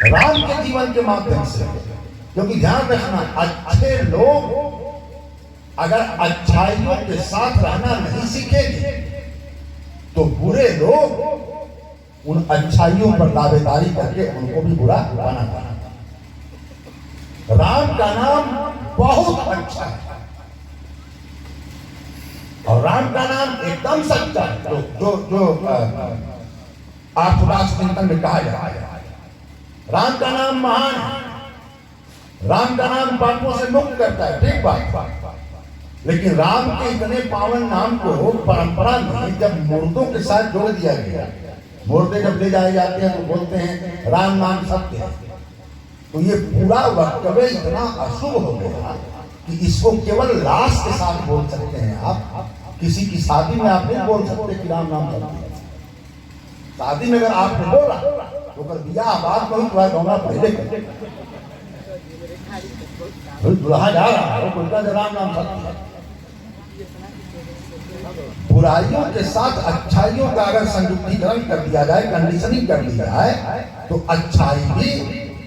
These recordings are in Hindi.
राम के जीवन के माध्यम से। क्योंकि ध्यान रखना, अच्छे लोग अगर अच्छाइयों के साथ रहना नहीं सीखेंगे तो बुरे लोग उन अच्छाइयों पर दावेदारी करके उनको भी बुरा बना। राम का नाम बहुत अच्छा है और राम का नाम एकदम सच्चा है। जो ऑर्थोडॉक्स चिंतन में कहा जाता है, राम का नाम महान है, राम का नाम पापों से मुक्त करता है, ठीक बात। लेकिन राम के इतने पावन नाम को परंपरा में जब मुर्दों के साथ जोड़ दिया गया, मुर्दे जब ले जाए जाते हैं तो बोलते हैं राम नाम सत्य है, तो ये पूरा वक्तव्य इतना अशुभ हो गया कि इसको केवल लाश के साथ बोल सकते हैं आप। किसी की शादी में आप नहीं बोल सकते कि राम नाम सत्य है। शादी में अगर आपने बोला तो अगर बियाह बात को तुम्हारा पहले दुल्हा जा रहा है तो राम नाम सत्य है। बुराइयों के साथ अच्छाइयों का अगर संयुक्तिकरण कर दिया जाए, कंडीशनिंग कर दी जाए, तो अच्छाई भी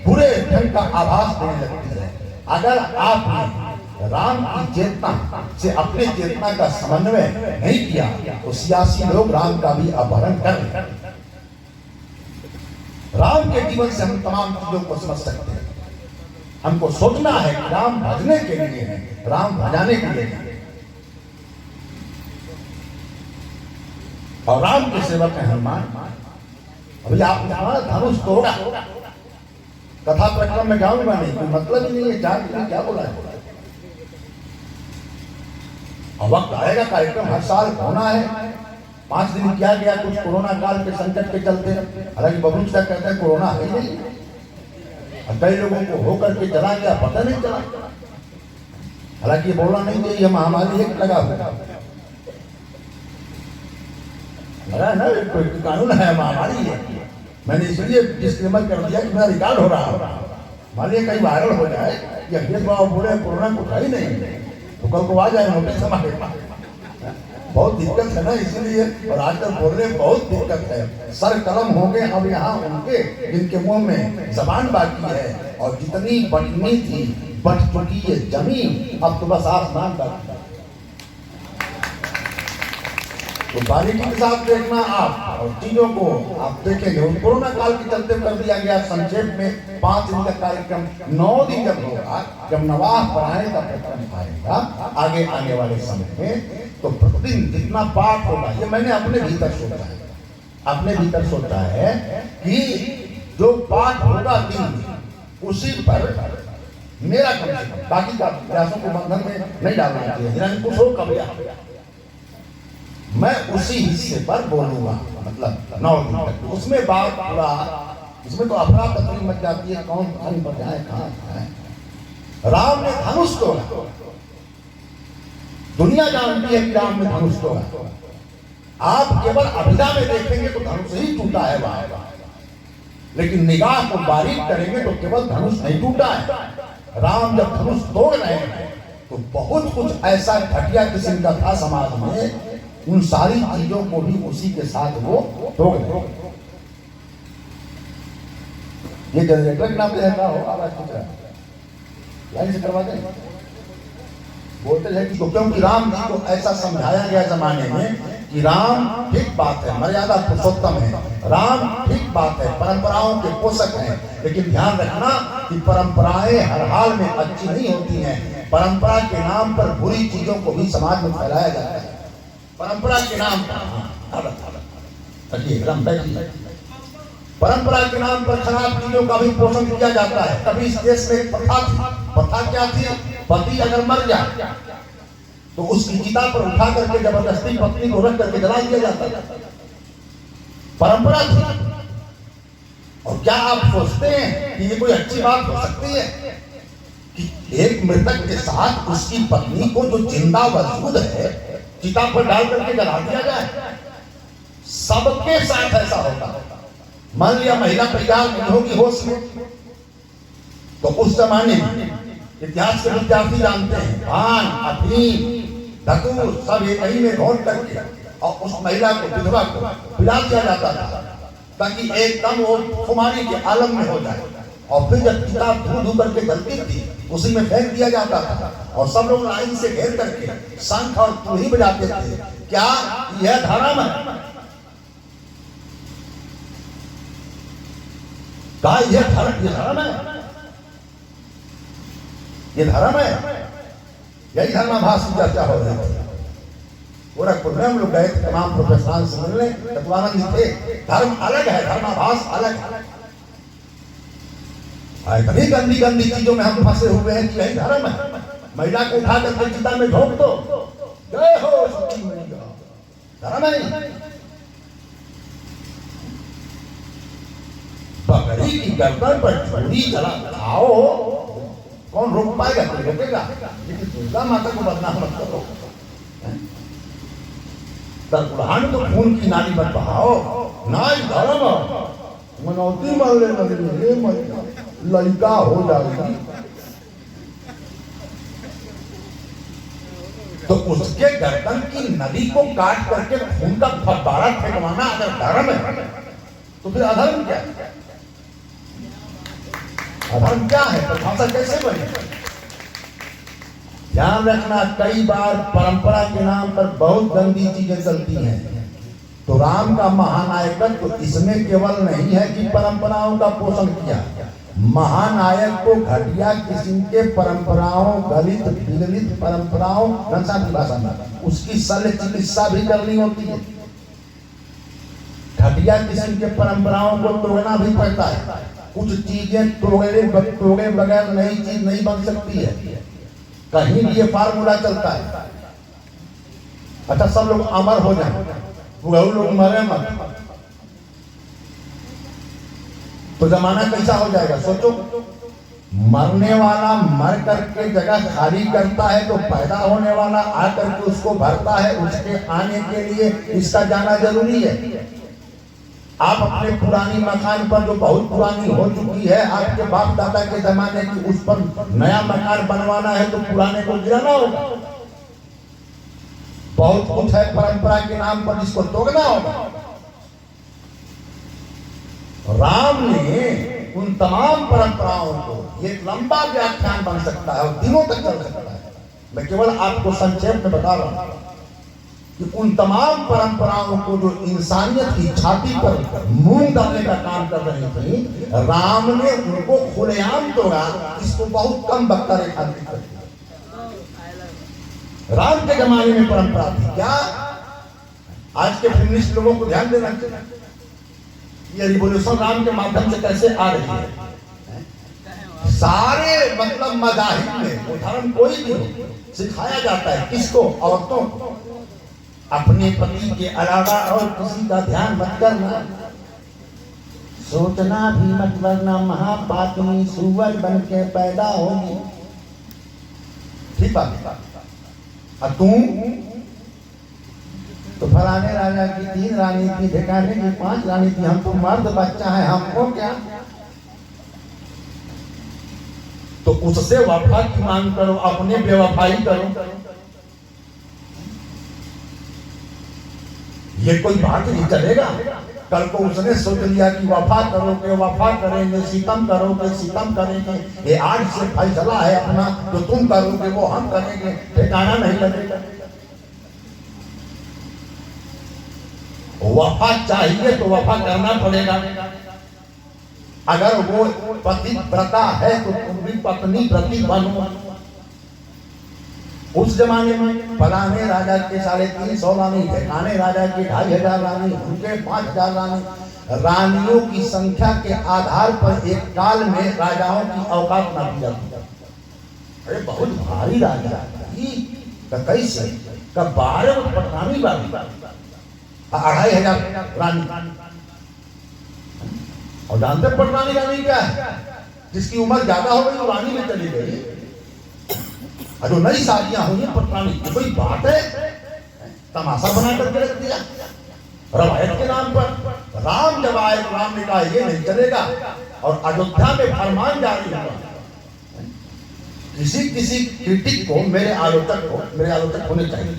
बुरे ढंग का आभास देने लगती है। अगर आपने राम की चेतना से अपने चेतना का समन्वय नहीं किया तो सियासी लोग राम का भी अपहरण कर लेंगे। राम के जीवन से हम तमाम चीजों को समझ सकते हैं। हमको सोचना है कि राम भजने के लिए है, राम भजाने के लिए है। और राम के सेवक है हनुमान। अभी आप हमारा धनुष तोड़ा, कथा प्रक्रम में गाऊंगा नहीं, कोई मतलब ही नहीं है, जान क्या बोला है। और वक्त आएगा, कार्यक्रम हर साल होना है। 5 दिन किया गया कुछ कोरोना काल के संकट के चलते, हालांकि बबलू साहब कहते हैं कोरोना है नहीं, कई लोगों को होकर के चला गया, पता नहीं चला। हालांकि ये बोलना नहीं चाहिए, ये महामारी एक लगा हुआ लगा ना, कानून है, महामारी है। मैंने इसलिए डिस्क्लेमर कर दिया कि मेरा रिकॉर्ड हो रहा है, मान लिया कहीं वायरल हो जाए कि अखिलेश बाबू बोले कोरोना को उठा ही नहीं तो कल को आ जाए नोटिस हमारे पास। बहुत दिक्कत है ना, इसलिए। और आजकल बोलने बहुत दिक्कत है। सर कलम होंगे अब यहाँ उनके जिनके मुंह में जबान बाकी है, और जितनी बटनी थी बट चुकी है जमीन, अब तो बस आसमान बाकी है। तो बारीकी के साथ देखना आप, और चीजों को आप देखेंगे। कोरोना काल के चलते कर दिया गया संक्षेप में 5 दिन का कार्यक्रम। 9 दिन जब होगा, जब नवाह पढ़ाने का प्रक्रम आएगा आगे आने वाले समय में, तो प्रतिदिन जितना पाठ होगा, ये मैंने अपने भीतर सोचा है, अपने भीतर सोचा है कि जो पाठ होगा दिन उसी पर मेरा कम से कम, बाकी का प्रयासों को बंधन में नहीं डालना चाहिए। कुछ हो कभी मैं उसी हिस्से पर बोलूंगा, मतलब 9 दिन तक। उसमें बात पूरा, इसमें तो अफरा तफरी मच जाती है, कौन कहीं पर जाए कहां जाए। राम ने धनुष तोड़ा, दुनिया जानती है कि राम ने धनुष तोड़ा। आप केवल अभिधा में देखेंगे तो धनुष ही टूटा है वहां, लेकिन निगाह को बारीक करेंगे तो केवल धनुष नहीं टूटा है। राम जब धनुष तोड़ रहे हैं तो बहुत कुछ ऐसा घटिया किस्म का था समाज में, उन सारी चीजों को भी उसी के साथ वो तोड़ दे। ये जनरेटर नाम पे है हो, आवाज कुछ लाइन से करवा दें, बोलते हैं कि क्योंकि राम जी को ऐसा समझाया गया जमाने में कि राम ठीक बात है, मर्यादा पुरुषोत्तम है, राम ठीक बात है, परंपराओं के पोषक हैं। लेकिन ध्यान रखना कि परंपराएं हर हाल में अच्छी नहीं होती हैं। परंपरा के नाम पर बुरी चीजों को भी समाज में फैलाया जाता है। परंपरा के नाम पर परंपरा के नाम पर खराब चीजों का भी पोषण किया जाता है। कभी इस देश में प्रथा क्या थी, पति अगर मर जाए तो उसकी चिता पर उठा करके जबरदस्ती पत्नी को रख करके जला दिया जाता है। परंपरा थी। और क्या आप सोचते हैं कि ये कोई अच्छी बात हो सकती है कि एक मृतक के साथ उसकी पत्नी को जो जिंदा वजूद है चिता पर डाल करके जला दिया जाए? सबके साथ ऐसा होता है। मान लिया महिला तैयार नहीं होगी होश में, तो उस जमाने में इतिहास के विद्यार्थी जानते हैं, भान, अफीम, धतूर सब एक ही में घोट करके और उस महिला को, विधवा को पिला दिया जाता था ताकि एकदम वो खुमारी के आलम में हो जाए। और फिर जब चिता धू धू करके जलती थी उसी में फेंक दिया जाता था और सब लोग लाइन से घेर करके शंख और तुरही बजाते थे। क्या यह धर्म है? कहा यह धर्म है? ये धर्म है? यही धर्माभास की चर्चा हो रही थी। गोरखपुर में हम लोग गए थे तमाम प्रोफेशनल से मिलने, तत्वानंद जी थे। धर्म अलग है, धर्माभास अलग है। इतनी गंदी गंदी चीजों में हम फंसे हुए हैं कि यही धर्म है। महिला को उठा कर चिता में झोंक दो, जय हो सखी मैया, धर्म है। बकरी की गर्दन पर छुरी चला खाओ, कौन रोक पाएगा? कोई रोकेगा? लेकिन दुर्गा माता को बदनाम मत करो। तरकुलहान तो खून की नाली मत बहाओ। नाई धर्म मनौती मान ले लड़का हो जाएगी तो उसके गर्दन की नली को काट करके खून का फव्वारा फेंकवाना अगर धर्म है तो फिर अधर्म क्या है? अधर्म क्या है? परिभाषा कैसे बने? ध्यान रखना, कई बार परंपरा के नाम पर बहुत गंदी चीजें चलती हैं। तो राम का महानायकत्व तो इसमें केवल नहीं है कि परंपराओं का पोषण किया। महानायक को घटिया किस्म के परंपराओं, गलित विगलित परंपराओं, भाषा में उसकी शल्य चिकित्सा भी करनी होती है। घटिया किस्म के परंपराओं को तोड़ना भी पड़ता है। कुछ चीजें तोड़े बगैर नई चीज नहीं बन सकती है। कहीं भी ये फार्मूला चलता है। अच्छा, सब लोग अमर हो जाए, लोग मरे मत, तो जमाना कैसा हो जाएगा? सोचो, मरने वाला मर करके जगह खाली करता है तो पैदा होने वाला आकर के उसको भरता है। उसके आने के लिए इसका जाना जरूरी है। आप अपने पुरानी मकान पर, जो बहुत पुरानी हो चुकी है, आपके बाप दादा के जमाने की, उस पर नया मकान बनवाना है तो पुराने को गिराना होगा। बहुत कुछ है परंपरा के नाम पर जिसको तोड़ना होगा। राम ने उन तमाम परंपराओं को, ये लंबा व्याख्यान बन सकता है और दिनों तक चल सकता है। मैं केवल आपको संक्षेप में बता रहा हूं कि उन तमाम परंपराओं को जो इंसानियत की छाती पर मूंग डालने का काम कर रही थी, राम ने उनको खुलेआम तोड़ा। इसको बहुत कम वक्ता रेखांकित कर दिया। राम के जमाने में परंपरा थी क्या? आज के फेमिनिस्ट लोगों को ध्यान देना चाहिए, ये रिवोल्यूशन राम के माध्यम से कैसे आ रही है। सारे मतलब मज़ाहिब में वो धर्म कोई भी हो, सिखाया जाता है किसको? औरतों को। अपने पति के अलावा और किसी का ध्यान मत करना, सोचना भी मत वरना महापातनी सुअर बन के पैदा होगी। ठीक बात। और तुम तो फलाने राजा की 3 रानी थी, ढेकाने की 5 रानी थी, हम तो मर्द बच्चा है, हमको क्या? तो उससे वफा की मांग करो, अपने बेवफाई करो। ये कोई बात नहीं चलेगा। कल को उसने सोच लिया कि वफा करोगे, वफा करेंगे, सितम करोगे, सितम करेंगे, ये आज से फैसला है अपना, जो तुम करोगे वो हम करेंगे, ठिकाना नहीं लगेगा। वफा चाहिए तो वफा करना पड़ेगा। अगर वो पतिव्रता है तो तुम भी पत्नी व्रती बनो। उस जमाने में फलाने राजा के 350 रानी, ढेकाने राजा के 2500 रानी, उनके 5000 रानी। रानियों की संख्या के आधार पर एक काल में राजाओं की औकात नापी जाती है। अरे बहुत भारी राजा कैसे? कब 12 पटरानी बारी, 2500 रानी। और जानते पटरानी रानी क्या है? जिसकी उम्र ज्यादा हो गई वो रानी में चली गई। जो नई शादियां हुई पटरानी, कोई बात है? तमाशा बना करके रख दिया रवायत के नाम पर। राम जब आए, राम ने कहा ये नहीं चलेगा, और अयोध्या में फरमान जारी हुआ। किसी क्रिटिक को, मेरे आलोचक होने चाहिए।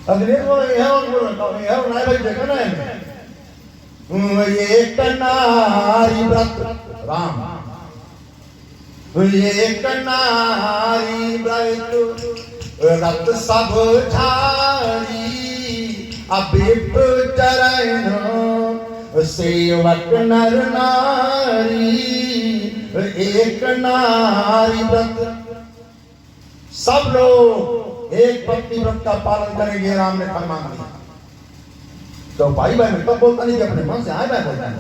अगले को भाई देखा ना, एक नारी व्रत राम। एक नारी व्रत रत सब झारी, अबिप चरण सेवक नर नारी। एक नारी व्रत, सब लोग एक पत्नी व्रत का पालन करेंगे, राम ने फरमान दिया। तो भाई भाई में तो बोलता नहीं कि अपने मन से आए, भाई बोलता है।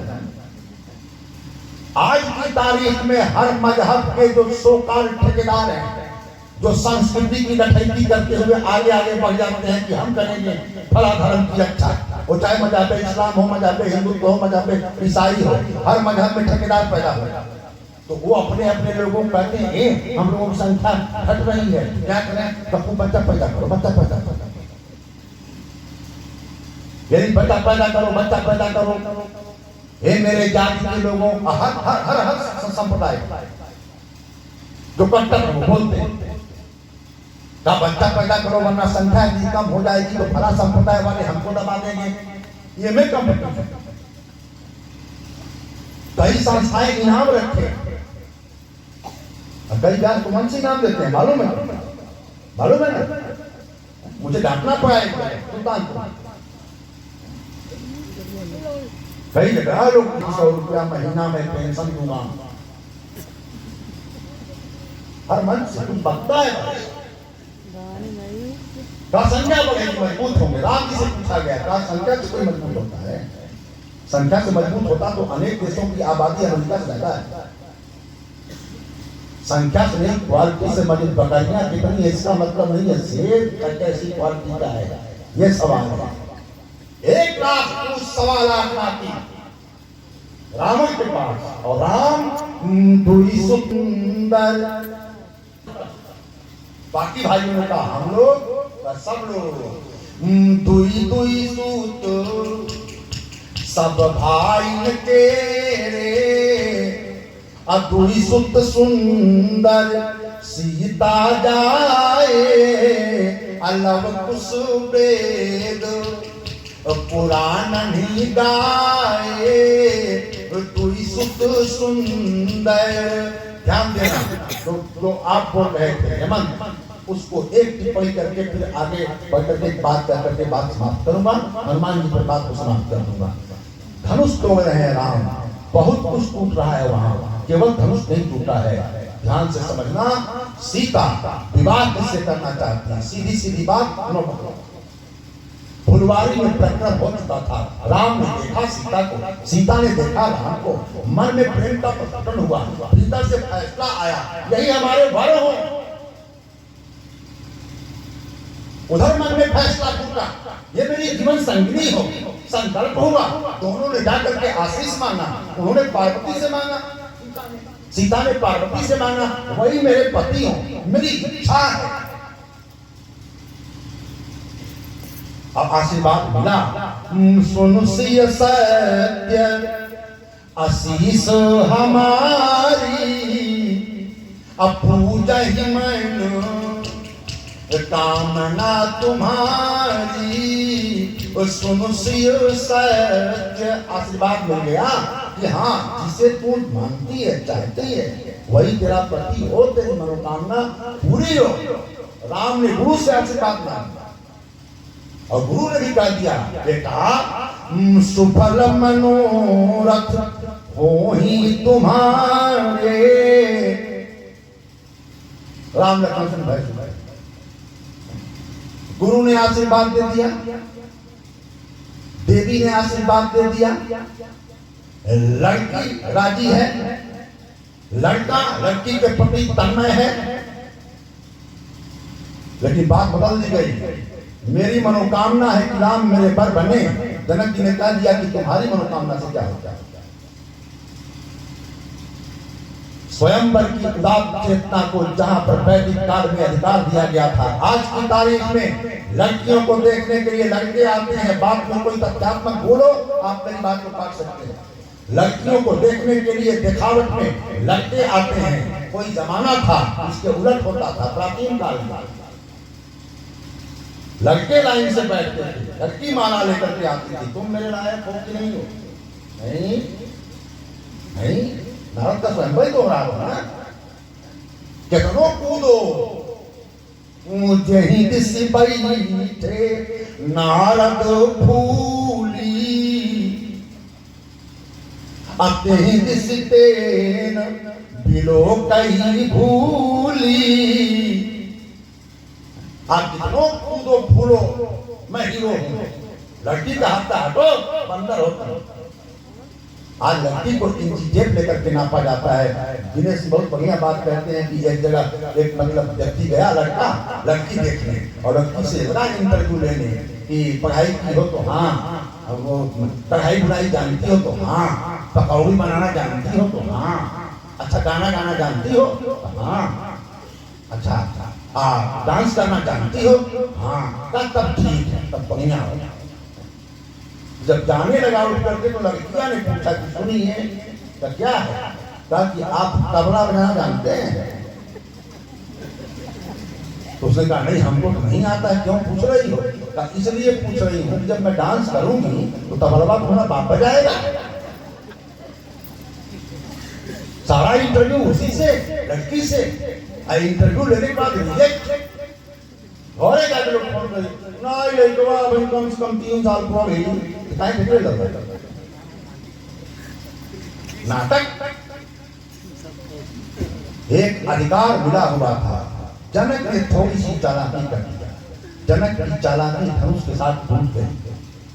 आज की तारीख में हर मजहब के जो सो-कॉल्ड ठेकेदार हैं, जो संस्कृति की डकैती करते हुए आगे आगे बढ़ जाते हैं कि हम करेंगे फला धर्म की रक्षा, वो चाहे मजहब इस्लाम हो, मजहब हिंदुत्व हो, मजहब ईसाई हो, हर मजहब में ठेकेदार पैदा हो। तो वो अपने अपने लोगों को कहते हैं हम लोगों की संख्या घट रही है, क्या करें? कपूर बच्चा पैदा करो, बच्चा पैदा करो, यदि बच्चा पैदा करो, बच्चा पैदा करो। हे मेरे जाति के लोगों, हर हर हर हर संप्रदाय जो कट्टर बोलते हैं का बच्चा पैदा करो वरना संख्या इतनी कम हो जाएगी तो फला संप्रदाय वाले हमको दबा देंगे। ये में कम कई संस्थाएं इनाम रखे, कई जान को मन से इनाम देते हैं, मालूम है? मालूम है ना? मुझे डांटना पड़ा है सुल्तान को। कई जगह लोग 100 रुपया महीना में पेंशन दूंगा, हर मन से कुछ बकता है। का संख्या बढ़ेगी मजबूत होंगे। राम जी से पूछा गया का संख्या से कोई मजबूत होता है? संख्या से मजबूत होता तो अनेक देशों की आबादी अमेरिका से ज्यादा है। संख्या से नहीं, क्वालिटी से मजबूत। बकरियां कितनी है इसका मतलब नहीं है शेर कैसी क्वालिटी का है, ये सवाल है। 1 लाख पुरुष 1.25 लाख नाती रावण के पास, और राम दुई सुंदर। बाकी भाइयों ने कहा हम लोग सब लोग दुई दुई सूत सब भाई के रे, दुई सुत सुंदर सीता जाए, अलव कुश वेद पुराण नहीं गाए, दुई सुत सुंदर। ध्यान देना, जो आप बोल रहे थे हेमंत, उसको एक टिप्पणी करके फिर आगे बढ़ करके बात कर करके बात समाप्त करूंगा। हनुमान जी पर बात को समाप्त कर दूंगा। धनुष तोड़ रहे हैं राम, बहुत कुछ टूट रहा है वहां, केवल धनुष नहीं टूटा है। ध्यान से समझना, सीता विवाह किससे करना चाहती है? सीधी सीधी बात सुनो। फुलवारी में प्रकरण हो चुका था, राम ने देखा सीता को, सीता ने देखा राम को, मन में प्रेम का प्रकटन हुआ, भीतर से फैसला आया यही हमारे वर हो। उधर मन में फैसला टूटा, ये मेरी जीवन संगिनी हो, संकल्प हुआ। दोनों ने जाकर के आशीष मांगा, उन्होंने पार्वती से मांगा, सीता ने पार्वती से मांगा, वही मेरे पति हो, मेरी इच्छा है। अब आशीर्वाद मिला, सुन सिय सत्य आशीष हमारी, अब पूजा ही मन कामना तुम्हारी, सुन सिय सत्य। आशीर्वाद मिल गया कि हाँ जिसे तू मानती है चाहती है वही तेरा पति हो, तेरी मनोकामना पूरी हो। राम ने गुरु से आशीर्वाद मांगा और गुरु ने भी कह दिया बेटा सुफल मनोरथ हो ही तुम्हारे। राम लखन से भाई गुरु ने आशीर्वाद दे दिया, देवी ने आशीर्वाद दे दिया, लड़की राजी है, लड़का लड़की के प्रति तन्मय है। लेकिन बात बदल दी गई, मेरी मनोकामना है कि राम मेरे वर बने। जनक जी ने कह दिया कि तुम्हारी मनोकामना से क्या होता है? स्वयंवर की उदात्त चेतना को जहां पर वैदिक काल में अधिकार दिया गया था, आज की तारीख में लड़कियों को देखने के लिए लड़के आते हैं। बात में कोई तथ्यात्मक बोलो, आप मेरी बात को काट सकते हैं। लड़कियों को देखने के लिए दिखावट में लड़के आते हैं। कोई जमाना था इसके उलट होता था। प्राचीन काल में लड़के लाइन से बैठते थे, लड़की माला लेकर के आती थी, तुम मेरे लायक हो कि नहीं हो? नहीं नहीं, नारद का स्वयं ही दोहरा हो ना, कितनो कूदो मुझे ही दिस बैठे नारद फूली, अते ही दिस तेन बिलो कई भूली। आप जितनो कूदो फूलो मैं हीरो हूं, लड़की का हफ्ता हटो बंदर होता है। आज लड़की को इंची टेप लेकर के नापा जाता है। दिनेश बहुत बढ़िया बात कहते हैं कि एक जगह एक मतलब व्यक्ति गया लड़का लड़की देखने, और लड़की से बड़ा इंटरव्यू लेने कि पढ़ाई की हो तो हाँ, वो पढ़ाई बुनाई जानती हो तो हाँ, पकौड़ी बनाना जानती हो तो हाँ, अच्छा गाना गाना जानती हो तो हाँ, अच्छा डांस करना जानती हो हाँ, तब ठीक है, तब बढ़िया हो। जब जाने लगा उठ करके तो लड़कियां ने पूछा कि सुनिए तो क्या है, कहा कि आप तबला बजाना जानते हैं? तो उसने कहा नहीं हमको तो नहीं आता है। क्यों पूछ रही हो? कहा इसलिए पूछ रही हूँ जब मैं डांस करूंगी तो तबला तुम्हारा बाप बजाएगा। सारा इंटरव्यू उसी से लड़की से, इंटरव्यू लेने के बाद रिजेक्ट घरे जाके लोग फोन करे नहीं लड़कवा भाई कम से कम 3 साल पूरा गई काहे भेजे लगा नाटक। एक अधिकार मिला हुआ था, जनक ने थोड़ी सी चालाकी कर दिया, जनक की चालाकी धनुष के साथ टूट गई।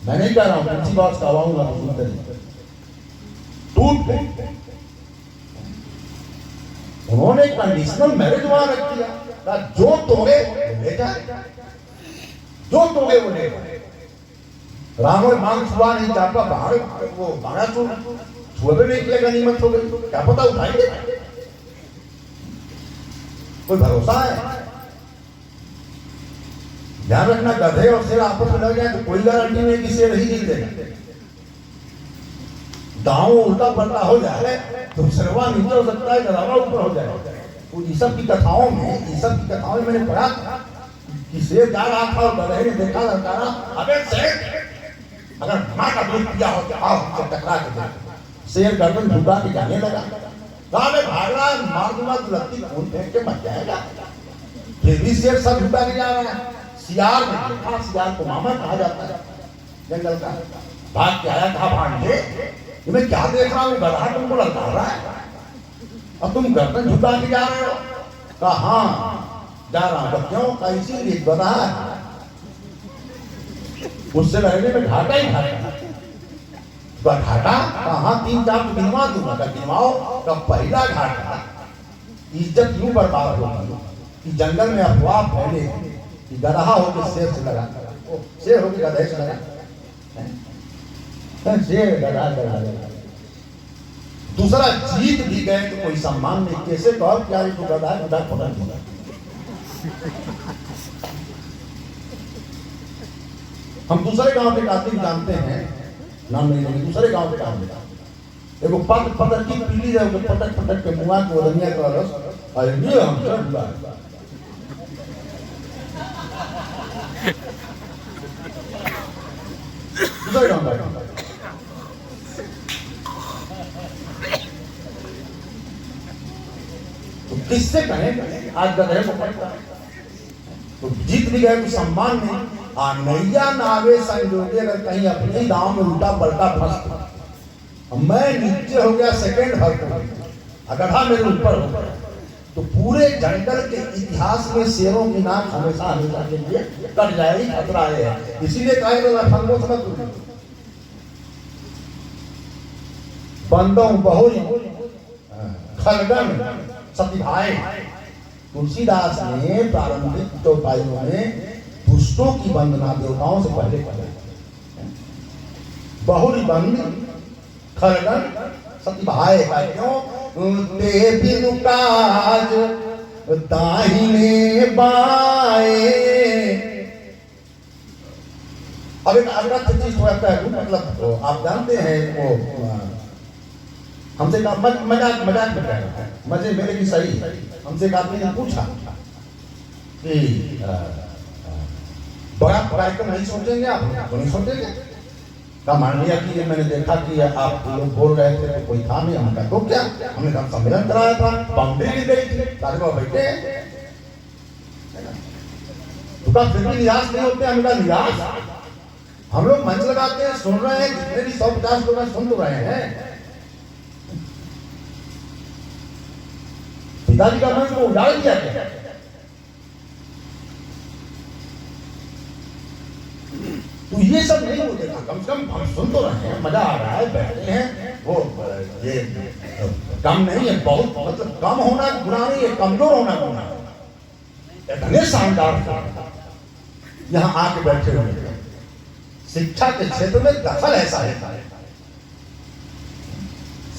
मैं नहीं कह रहा हूं किसी बात का आवाऊंगा तो सुनते नहीं, टूट गई। उन्होंने कंडीशनल मैरिज वहां रख दिया, जो तोड़े ले जाए, जो तोड़े वो ले जाए। रावण मांग छुआ नहीं चाहता, बाहर वो बाड़ा छुए नहीं किया, गनीमत हो गई, क्या पता उठाएंगे, कोई भरोसा है? ध्यान रखना, गधे और शेर आपस में लग जाए तो कोई गारंटी नहीं कि शेर ही जीत देगा। दांव उल्टा पलटा हो जाए तो शेरवा नीचे हो सकता है, गधावा ऊपर हो जाए। तो ये सब की कथाओं में मैंने पढ़ा था कि शेर जा रहा था और गधे ने देखा लड़कारा, अबे शेर अगर मां का दूध पिया हो तो आओ हमसे टकरा के देखो। शेर गर्दन झुका के जाने लगा, कहा मैं भाग रहा मार दूंगा तो लत्ती खून फेंक के मर जाएगा। फिर भी शेर सब झुका के जा रहा है। सियार ने देखा, सियार को मामा कहा जाता है जंगल का, भाग के आया, कहा भांजे मैं क्या देख रहा हूँ, गधा तुमको ललकार रहा है और तुम गर्दन झुका के जा रहे हो? कहा हाँ जा रहा हूं। क्यों? इसीलिए गधा है, उससे लड़ने में घाटा ही घाटा। घाटा कहा 3-4 तो गिनवा दूंगा, गिनवाओ। का पहला घाटा इज्जत यूं बर्बाद होगी कि जंगल में अफवाह फैले कि गधा होकर शेर से लगा, शेर होकर गधे से लगा, शेर गधा लगा। दूसरा जीत भी गए तो कोई सम्मान नहीं, कैसे कहो क्या ये तो गधा गधा पकड़ दिया। हम दूसरे गांव के आदमी जानते हैं, नाम नहीं लेंगे, दूसरे गांव के आदमी एगो पत्थर की पीली है, पटक पटक के मुआ को रनिया का रस, अरे ये हम सब बुला दूसरे गांव का। तो किससे कहें आज गधे को पड़ता है? तो जीत भी गए तो सम्मान नहीं। नैया नावे संजोगे, अगर कहीं अपने गांव में उल्टा पलटा फंस, मैं नीचे हो गया सेकंड हर्ट, गधा मेरे ऊपर हो गया, तो पूरे जंगल के इतिहास में शेरों की नाक हमेशा हमेशा के लिए कट जाएगी, खतरा है। इसीलिए कहे तो बंदों बहुरी खलगन सतिभाए। तुलसीदास ने प्रारंभिक चौपाइयों में दुष्टों की वंदना देवताओं से पहले करें। बहुरी बंद खलगन सतिभाए का क्यों? ते बिनु काज दाहिने बाए। अब एक अगला चीज थोड़ा कहूं, मतलब आप जानते हैं वो हमसे मजाक मजाक में कह रहा है, मजे मेरे की सही है। हमसे एक आदमी ने पूछा कि बड़ा कार्यक्रम नहीं सोचेंगे आप? तो नहीं सोचेंगे, का मान लिया कि ये मैंने देखा कि आप लोग बोल रहे थे कि कोई था नहीं, हमने कहा तो क्या, हमने कहा सम्मेलन कराया था, बाउंड्री ली गई थी, सारे बाबा बैठे तो का फिर भी निराश नहीं होते। हमने कहा निराश, हम लोग मंच लगाते हैं, सुन रहे हैं, जितने भी 150 लोग सुन तो रहे हैं। पिताजी का मन को उजाड़ दिया गया। तो ये सब नहीं होते, कम से कम हम सुन तो रहे हैं, मजा आ रहा है, बैठे हैं, वो ये कम नहीं है, बहुत मतलब कम होना गुनाह नहीं है, कमजोर होना गुनाह है। इतने शानदार यहाँ आके बैठे हुए, शिक्षा के क्षेत्र में दखल ऐसा है,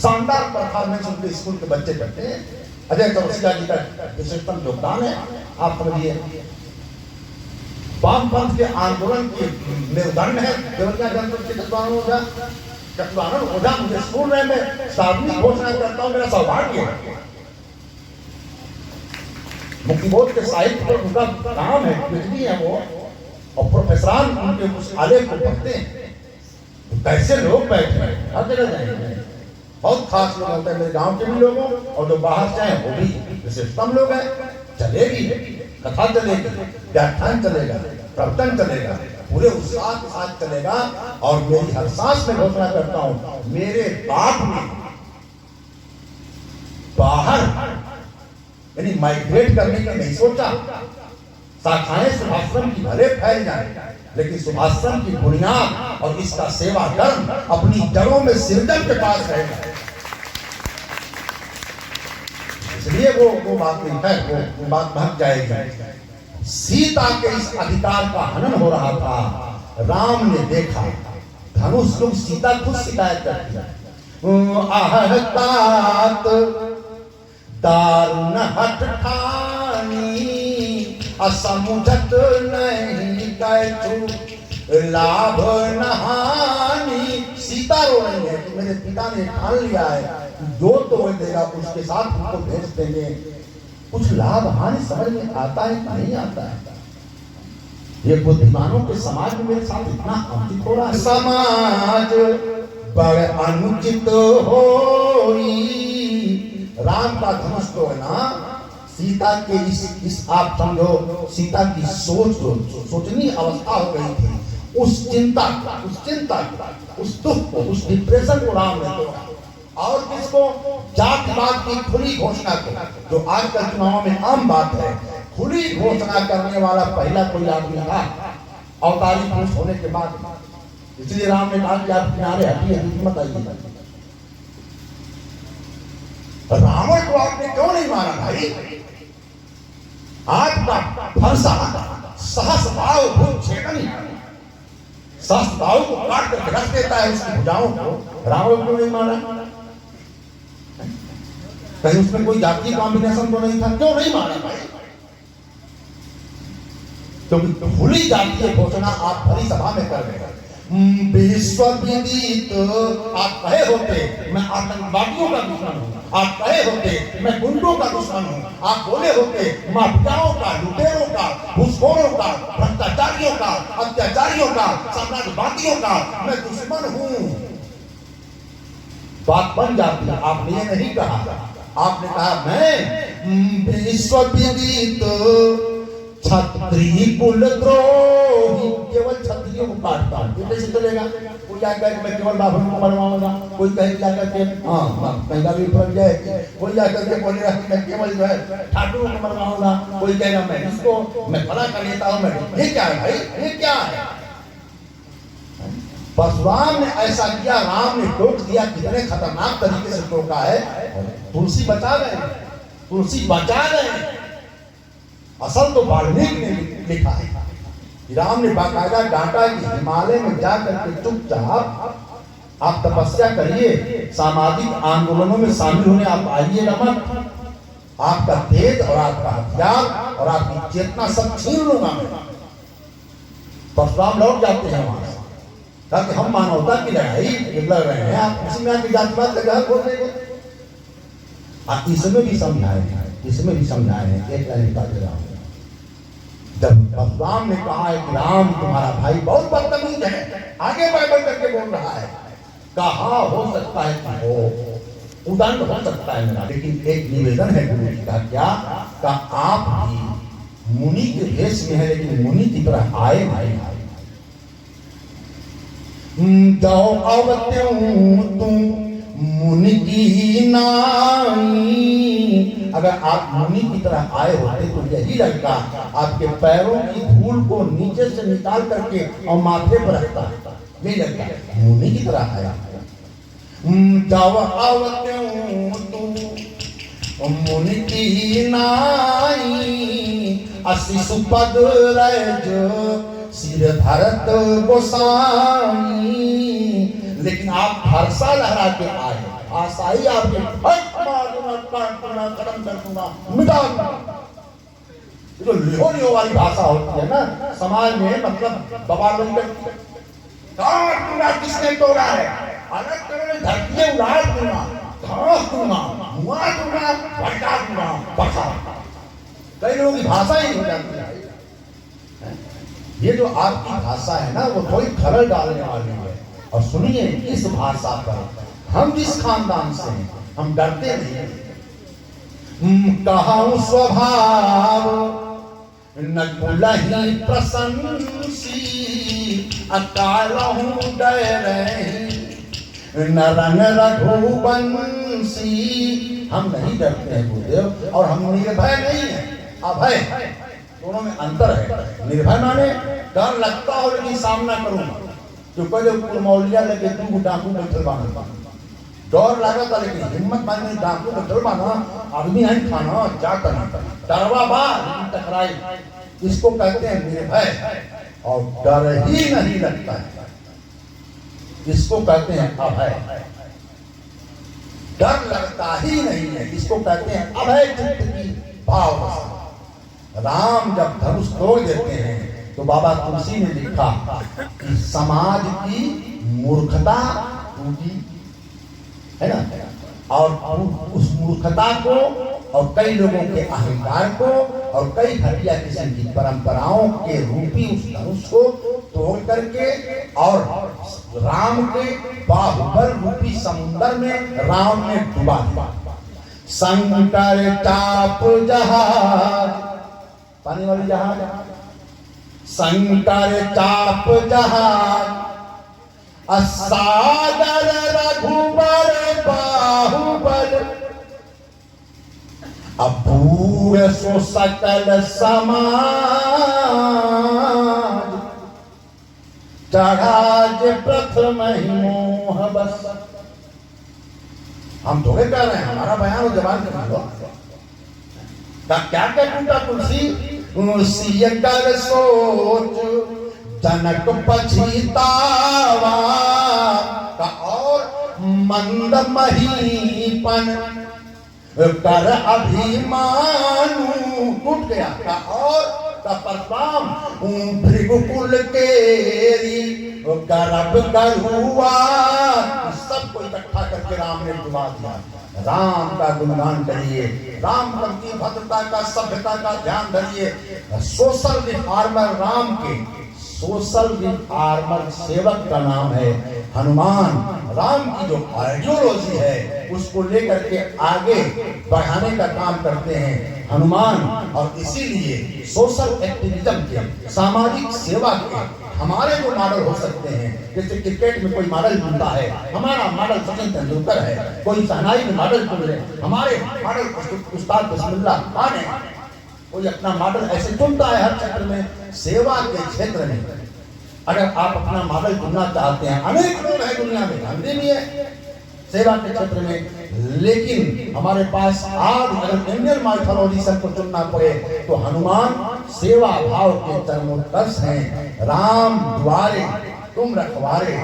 शानदार परफॉर्मेंस उनके स्कूल के बच्चे करते हैं। अजय चौरसिया जी का विशेषतम योगदान है। आप समझिए वामपंथ के आंदोलन के मेरुदंड है देवरिया जनपद के चतुरानंद ओझा मुझे स्कूल में सार्वजनिक घोषणा करता हूँ, मेरा सौभाग्य है। मुक्तिबोध के साहित्य पर उनका काम है, पीएचडी है वो, और प्रोफेसरान उनके उस आलेख को पढ़ते हैं। तो कैसे लोग बैठे हैं, हर जगह जाएंगे, बहुत खास लोग होते हैं मेरे गांव के भी लोगों, और जो बाहर जाए वो भी विशेषतम लोग हैं। चलेगी कथा, चलेगी व्याख्यान चलेगा, प्रवचन चलेगा, पूरे उत्साह के साथ चलेगा। और मेरी हर सांस में घोषणा करता हूं, मेरे बाप ने बाहर यानी माइग्रेट करने का नहीं सोचा। शाखाएं सुभाश्रम की भले फैल जाए, लेकिन सुभाश्रम की बुनियाद और इसका सेवा कर्म अपनी जड़ों में सिरजन के पास रहेगा। इसलिए वो बात नहीं है, वो बात भाग जाएगी। सीता के इस अधिकार का हनन हो रहा था, राम ने देखा, धनुष लोग सीता खुद शिकायत करती है, आहतात दारुण हट ठानी, असमुझत नहीं कैचु लाभ नहानी। सीता रो रही है कि मेरे पिता ने ठान लिया है, जो तो वो देगा उसके साथ हमको भेज देंगे। कुछ लाभ हानि समझ में आता है कि नहीं आता है? ये बुद्धिमानों के समाज में मेरे साथ इतना अनुचित हो रहा है। समाज बड़ अनुचित होई, राम का धनुष तो है ना, सीता के इस आप समझो सीता की सोचनी अवस्था हो गई थी, उस चिंता उस दुख को, उस डिप्रेशन को राम ने तोड़ा। और किसको? जातिवाद की खुली घोषणा को, जो आजकल चुनाव में आम बात है, खुली घोषणा करने वाला पहला कोई आदमी था अवतारी पुरुष होने के बाद। इसलिए राम ने कहा कि आप किनारे हटिए, मत आइए। रावण को आपने क्यों नहीं मारा भाई? आपका फरसा सहस्राव भूत छेदनी, सहस्राव को काट कर रख देता है उसकी भुजाओं को। रावण को नहीं मारा? कहीं उसमें कोई जातीय कॉम्बिनेशन तो नहीं था? क्यों नहीं मारा भाई? क्योंकि खुली जातीय घोषणा आप भरी सभा में कर रहे हैं। विश्व विदित आप कहे होते मैं आतंकवादियों का दुश्मन हूँ, आप कहे होते मैं गुंडों का दुश्मन हूँ, आप बोले होते माफियाओं का, लुटेरों का, घूसखोरों का, भ्रष्टाचारियों का, अत्याचारियों का, साम्राज्यवादियों का मैं दुश्मन हूँ। बात बन जाती है। आपने ये नहीं कहा, आपने कहा मैं विश्व विदित क्षत्रिय कुलद्रोही, केवल क्षत्रियों को काटता हूं। कैसे चलेगा? कोई जाकर मैं केवल बाभन को मरवाऊंगा, कोई कहे जाकर के कहीं भी फट जाए, कोई जाकर के बोलेगा मैं केवल जो है ठाकुरों को मरवाऊंगा, कोई कहेगा मैं इसको मैं फला कर लेता हूं। मैं ये क्या है भाई? ये क्या है? परशुराम ने ऐसा किया, राम ने टोक दिया। कितने खतरनाक तरीके से टोका है। तुलसी बचा गए, तुलसी बचा गए। असल तो वाल्मीकि ने लिखा है, राम ने बाकायदा डांटा कि हिमालय में जाकर के चुपचाप आप तपस्या करिए, सामाजिक आंदोलनों में शामिल होने आप आइएगा मत। आपका तेज और आपका हथियार और आपकी चेतना सब छीन लूंगा मैं। परशुराम लौट जाते हैं वहां से, ताकि हम मानवता की लड़ाई लड़ रहे हैं, आप उसी में आके जातिवाद लगा बोल रहे हो। इसमें भी समझाए हैं, एक लाइन बता दे रहा हूं। जब परशुराम ने कहा है कि राम तुम्हारा भाई बहुत बदतमीज है, आगे बढ़ करके बोल रहा है, कहा हो सकता है कि हो, उदंड हो सकता है मेरा, लेकिन एक निवेदन है गुरु जी का, क्या का आप भी मुनि के भेष में है, लेकिन मुनि की तरह आए नहीं आए। जाओ अवत्यु तुम मुनि की नाई, अगर आप मुनि की तरह आए होते तो यही लड़का आपके पैरों की धूल को नीचे से निकाल करके और माथे पर रखता, ये लड़का मुनि की तरह आया। जाओ अवत्यु तुम मुनि की नाई, अशिशु पद रज सिर धरत गोसाई, लेकिन आप हर्षा लहरा के आए, आशाई आपके खत्म कर दूंगा, मिटा दूंगा। जो लिहो लिहो वाली भाषा होती है ना समाज में, मतलब बवाल काट दूंगा, किसने तोड़ा है, अलग तरह धरती उड़ाड़ दूंगा, घास दूंगा, मुआ दूंगा, भटका दूंगा, बसा। कई लोगों की भाषा ही हो जाती है। ये जो आपकी भाषा है ना, वो थोड़ी खलल डालने वाली है। और सुनिए, इस भाषा पर हम जिस खानदान से हैं, हम डरते नहीं। कहूं स्वभाव न कुलही प्रशंसी, अकालहूं डर नरन रघुवंशी। हम नहीं डरते हैं गुरुदेव, और हम निर्भय नहीं है, अभय। दोनों में अंतर है। निर्भय माने डर लगता हो लेकिन सामना करूंगा, जो पहले मौलिया लेके तू डाकू बैठल बाना, डर लगा था लेकिन हिम्मत माने डाकू बैठल बाना, आदमी नहीं खाना जाता नहीं, डरवा बा टकराई, इसको कहते हैं निर्भय। और डर ही नहीं लगता है, इसको कहते हैं अभय। डर लगता ही नहीं है, इसको कहते हैं अभय चित्त की भाव। राम जब धनुष तोड़ देते हैं तो बाबा तुलसी ने लिखा कि समाज की मूर्खता टूटी है ना, और उस मूर्खता को और कई लोगों के अहंकार को और कई घटिया किस्म की परंपराओं के रूपी उस धनुष को तोड़ करके और राम के बाहुबल रूपी समुद्र में राम ने डुबा दिया। शंकर चाप जहाज, पानी वाली जहाज, शंकर चाप जहाज, सागर रघुबर बाहुबल, अपूर सो सकल समाज, चढ़ाज प्रथम ही मोह बस। हम धोखे कर रहे हैं, हमारा बयान जबान कर लो। क्या क्या टूटा तुलसी, सिय कर सोच जनक पछितावा का, और मंद महीपन कर अभिमानु टूट गया का, और का परशुराम भृगुकुल केरी गर्भ करुआ, सबको इकट्ठा करके राम ने डुबा दिया। राम का गुणगान करिए, राम प्रति भद्रता का, सभ्यता का ध्यान धरिए। सोशल रिफॉर्मर राम के, सोशल रिफॉर्मर सेवक का नाम है हनुमान। राम की जो आइडियोलॉजी है उसको लेकर के आगे बढ़ाने का काम करते हैं हनुमान। और इसीलिए सोशल एक्टिविज्म के, सामाजिक सेवा के हमारे जो मॉडल हो सकते हैं, जैसे क्रिकेट में कोई मॉडल चुनता है, हमारा मॉडल सचिन तेंदुलकर है, कोई शहनाई में मॉडल चुन रहे, हमारे मॉडल उस्ताद बिस्मिल्लाह खान है। कोई अपना मॉडल ऐसे चुनता है हर क्षेत्र में। सेवा के क्षेत्र में अगर आप अपना मॉडल चुनना चाहते हैं, अनेक लोग हैं दुनिया में, हमने भी है सेवा के क्षेत्र में, लेकिन हमारे पास आज अगर इंडियन माइथोलॉजी सबको चुनना पड़े तो हनुमान सेवा भाव के चरमोत्कर्ष हैं। राम द्वारे तुम रखवारे,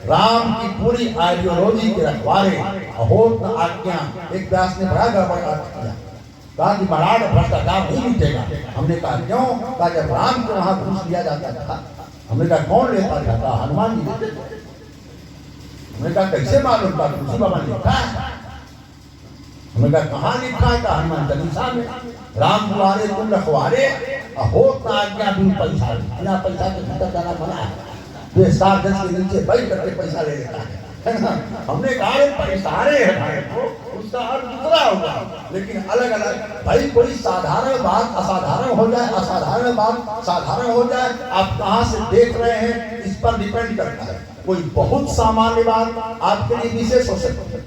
राम की पूरी आइडियोलॉजी के रखवारे, अहोत आज्ञा। एक व्यास ने बड़ा गड़बड़ किया, कहा कि बराड़ भ्रष्टाचार नहीं मिटेगा। हमने कहा क्यों? कहा जब राम को वहां घूस लिया जाता था, हमने कहा कौन लेता था? हनुमान जी लेते थे। हमने कहा कैसे मालूम? था तुलसी बाबा ने लिखा है। हमने कहा कहाँ लिखा है? कहा हनुमान चालीसा में, राम द्वारे तुम रखवारे, अहोत आज्ञा बिन पैसा, बिना पैसा के भीतर जाना मना है। जो स्टार जज के नीचे बैठ करके पैसा ले लेता है ना। हमने कहा पैसारे है तो उसका अर्थ दूसरा होगा, लेकिन अलग अलग भाई। कोई साधारण बात असाधारण हो जाए, असाधारण बात साधारण हो जाए, आप कहाँ से देख रहे हैं इस पर डिपेंड करता है। कोई बहुत सामान्य बात आपके लिए विशेष हो सकती है।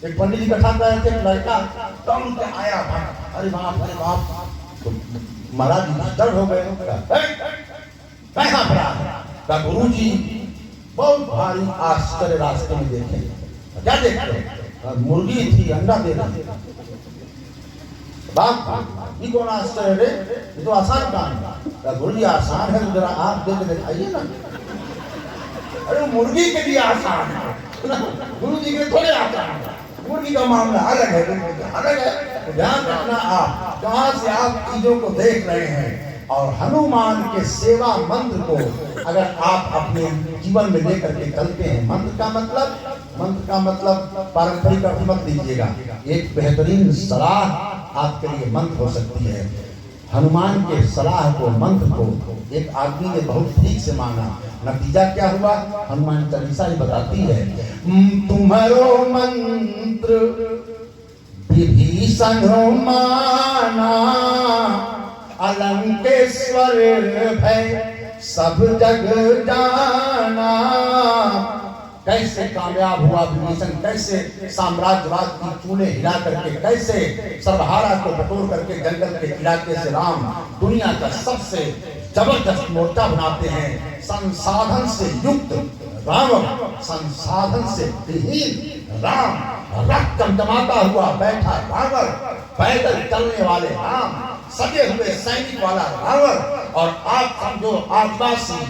एक पंडित जी कथा कर रहे थे, लड़का दौड़ के आया, अरे बाप तो महाराज जी दर्द हो गए। गुरु जी बहुत भारी आश्चर्य रास्ते में देखे। क्या देखते? मुर्गी थी, अंडा दे रही। बाप ये कौन आश्चर्य रे, ये तो आसान काम है। गुरु जी आसान है, जरा आप देख के दिखाइए ना। अरे मुर्गी के लिए आसान है, गुरु जी के थोड़े आसान है। मुर्गी का मामला अलग है, अलग है। तो ध्यान रखना, आप कहां से आप चीजों को देख रहे हैं। और हनुमान के सेवा मंत्र को अगर आप अपने जीवन में लेकर के चलते हैं, मंत्र का मतलब पारंपरिक अर्थ मत लीजिएगा। एक बेहतरीन सलाह आपके लिए मंत्र हो सकती है। हनुमान के सलाह को, मंत्र को एक आदमी ने बहुत ठीक से माना, नतीजा क्या हुआ? हनुमान चालीसा ही बताती है, तुम्हारो मंत्र विभीषण माना, अलंकेश्वर भय सब जग जाना। कैसे कामयाब हुआ विभीषण, कैसे साम्राज्यवाद की चूने हिला करके, कैसे सर्वहारा को बटोर करके जंगल के इलाके से राम दुनिया का सबसे जबरदस्त मोर्चा बनाते हैं। संसाधन से युक्त रावण, संसाधन से विहीन राम, रक्त चमचमाता हुआ बैठा रावण, पैदल चलने वाले राम, सजे हुए सैनिक वाला रावण, और आप समझो आदिवासी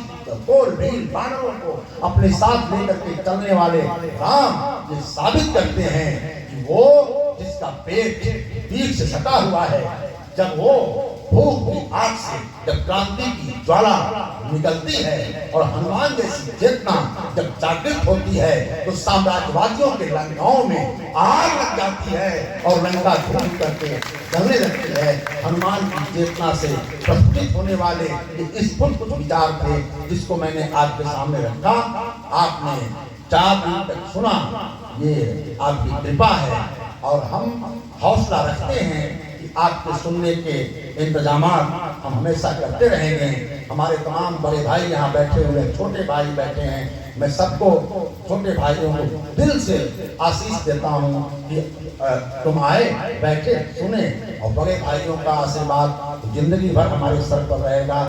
गोल भील बानरों को अपने साथ लेकर के चलने वाले राम। ये साबित करते हैं कि वो जिसका पेट पीठ से सटा हुआ है, जब वो भूख की आग से जब क्रांति की ज्वाला निकलती है और हनुमान जैसी चेतना जब जागृत होती है, तो साम्राज्यवादियों के लंकाओं में आग लग जाती है और लंका धूम करके जलने लगती है। हनुमान की चेतना से प्रस्फुटित होने वाले ये स्फुट कुछ विचार थे, जिसको मैंने आपके सामने रखा। आपने 4 दिन तक सुना, ये आपकी कृपा है, और हम हौसला रखते हैं कि आपके सुनने के इंतजाम हम हमेशा करते रहेंगे। हमारे तमाम बड़े भाई यहाँ बैठे हुए, छोटे भाई बैठे हैं, मैं सबको, छोटे भाइयों को दिल से आशीष देता हूँ कि तुम आए, बैठे, सुने, और बड़े भाइयों का आशीर्वाद जिंदगी भर हमारे सर पर रहेगा।